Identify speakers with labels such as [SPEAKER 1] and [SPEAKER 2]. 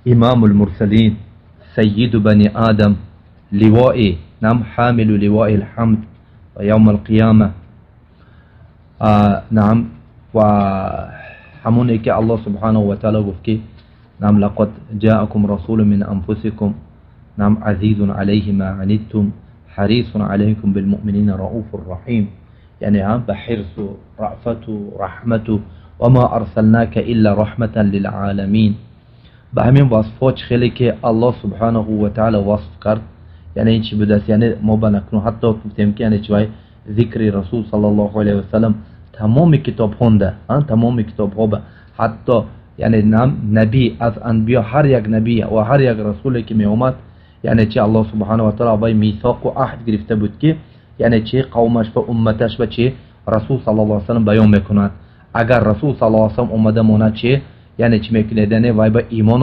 [SPEAKER 1] إمام المرسلين سيد بني آدم لواء نعم حامل لواء الحمد ويوم القيامة نعم وحمونك الله سبحانه وتعالى وفكي نعم لقد جاءكم رسول من أنفسكم نعم عزيز عليه ما عنتم حريص عليكم بالمؤمنين رؤوف رحيم يعني هم بحرص رأفته رحمته وما أرسلناك إلا رحمة للعالمين بهمین وصفات خیلی که الله سبحانه و تعالی وصف کرد یعنی این چی بوده یعنی ما بنکنو حتی گفتیم که یعنی چی ذکر رسول صلی الله علیه و سلم تمام کتاب خونده تمام کتاب ها حتی یعنی نبی از انبیا هر یک نبی و هر یک رسولی که می اومد یعنی چی الله سبحانه و تعالی با میثاق و عهد گرفته بود که یعنی چی قومش و امتش و چی رسول صلی الله علیه و سلم بیان میکند اگر رسول صلی الله علیه و سلم اومده مونه چی یعنی چی میکنه دنه وای با ایمان